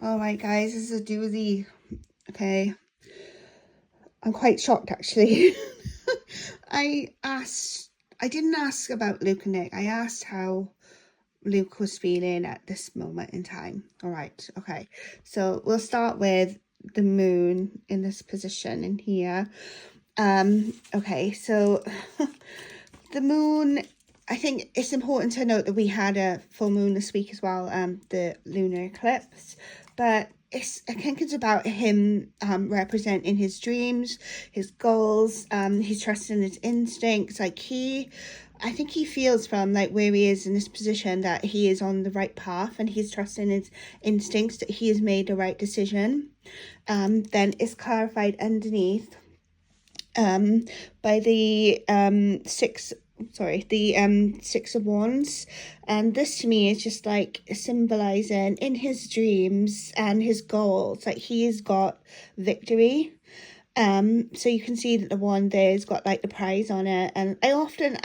All right, guys, this is a doozy. Okay, I'm quite shocked actually. I didn't ask about Luke and Nick. I asked how Luke was feeling at this moment in time. All right, okay. So we'll start with the moon in this position in here. Okay, so the moon, I think it's important to note that we had a full moon this week as well, the lunar eclipse, but I think it's about him representing his dreams, his goals, he's trusting his instincts. I think he feels from like where he is in this position that he is on the right path and he's trusting his instincts, that he has made the right decision. Then it's clarified underneath by the Six of Wands, and this to me is just like symbolizing in his dreams and his goals, like he has got victory. So you can see that the wand there's got like the prize on it, and I often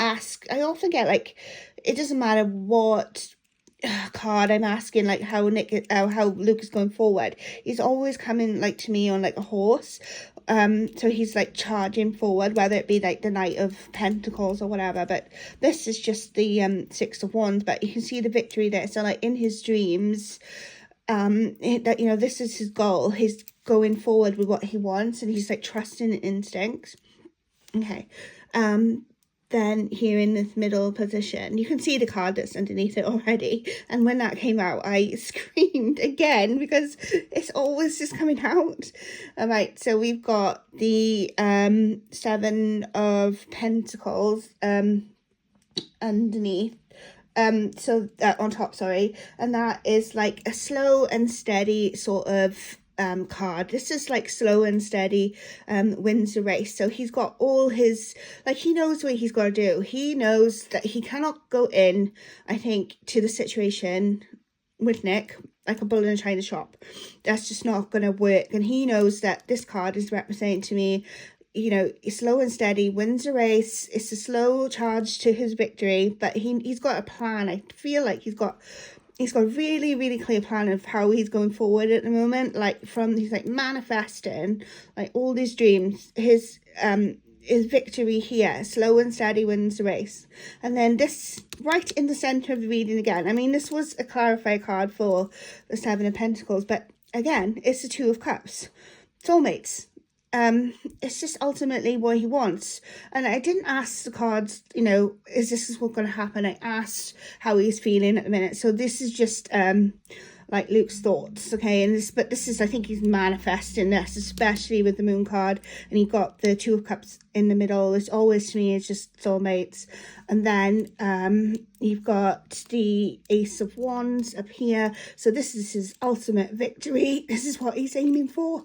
get like, it doesn't matter what card I'm asking, like how Luke is going forward, he's always coming like to me on like a horse. So he's like charging forward, whether it be like the Knight of Pentacles or whatever, but this is just the Six of Wands, but you can see the victory there. So like in his dreams, that, you know, this is his goal, he's going forward with what he wants and he's like trusting instincts. Okay, then here in this middle position, you can see the card that's underneath it already, and when that came out I screamed again because it's always just coming out. All right, so we've got the Seven of Pentacles underneath, so on top, sorry, and that is like a slow and steady sort of card. This is like slow and steady, wins the race. So he's got all his, like, he knows what he's got to do. He knows that he cannot go in, I think, to the situation with Nick like a bull in a china shop. That's just not going to work, and he knows that this card is representing to me, you know, slow and steady wins a race. It's a slow charge to his victory, but he's got a plan. I feel like he's got a really, really clear plan of how he's going forward at the moment. Like he's like manifesting like all these dreams. His victory here, slow and steady wins the race. And then this right in the center of the reading again. I mean, this was a clarifier card for the Seven of Pentacles, but again, it's the Two of Cups, soulmates. It's just ultimately what he wants. And I didn't ask the cards, you know, is this what's going to happen? I asked how he's feeling at the minute. So this is just like Luke's thoughts, okay? And this is, I think he's manifesting this, especially with the moon card, and he got the Two of Cups in the middle. It's always, to me, it's just soulmates. And then you've got the Ace of Wands up here. So this is his ultimate victory. This is what he's aiming for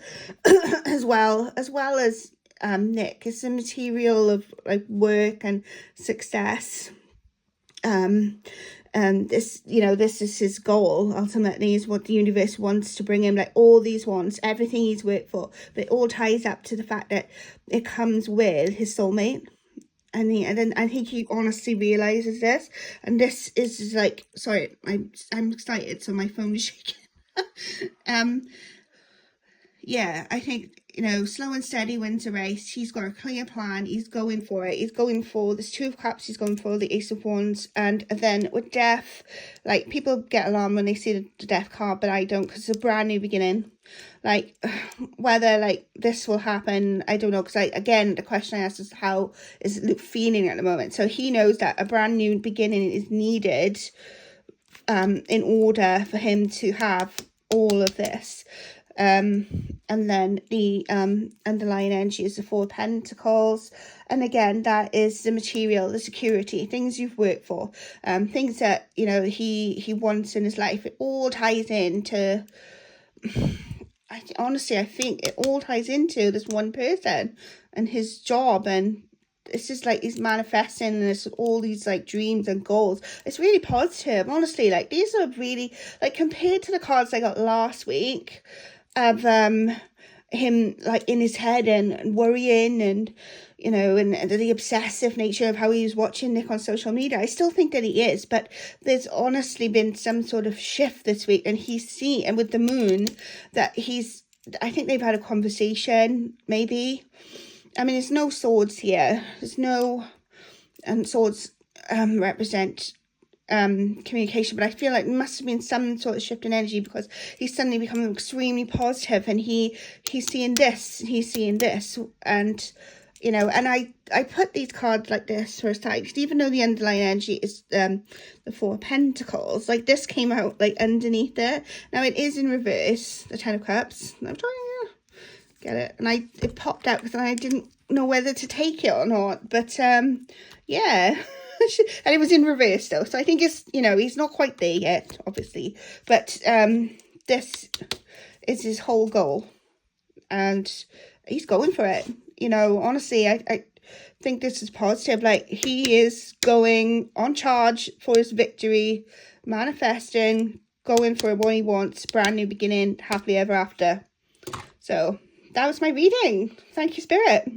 as well as Nick. It's the material of like work and success. And this, you know, this is his goal ultimately, is what the universe wants to bring him, like all these wants, everything he's worked for, but it all ties up to the fact that it comes with his soulmate. And then I think he honestly realizes this, and this is like, sorry, I'm excited, so my phone is shaking. Yeah, I think, you know, slow and steady wins a race. He's got a clear plan. He's going for it. He's going for this Two of Cups. He's going for the Ace of Wands. And then with Death, like, people get alarmed when they see the Death card, but I don't, because it's a brand new beginning. Like, whether, like, this will happen, I don't know, because, again, the question I asked is, how is Luke feeling at the moment? So he knows that a brand new beginning is needed in order for him to have all of this. And then the underlying energy is the Four of Pentacles, and again, that is the material, the security, things you've worked for, things that, you know, he wants in his life. It all ties into, honestly, I think it all ties into this one person and his job, and it's just like he's manifesting this, all these like dreams and goals. It's really positive, honestly. Like, these are really, like, compared to the cards I got last week of him like in his head and worrying and, you know, and the obsessive nature of how he was watching Nick on social media. I still think that he is, but there's honestly been some sort of shift this week, and he's seen, and with the moon, that I think they've had a conversation, maybe. I mean, there's no swords here. There's no, and swords represent communication, but I feel like there must have been some sort of shift in energy, because he's suddenly becoming extremely positive, and he's seeing this, and you know, and I put these cards like this for a start, because even though the underlying energy is the Four of Pentacles, like this came out like underneath it. Now it is in reverse, the Ten of Cups. I'm trying to get it, and it popped out because I didn't know whether to take it or not, but yeah. And it was in reverse though, so I think it's, you know, he's not quite there yet, obviously, but this is his whole goal, and he's going for it. You know, honestly, I think this is positive. Like, he is going on charge for his victory, manifesting, going for what he wants, brand new beginning, happily ever after. So that was my reading. Thank you, Spirit.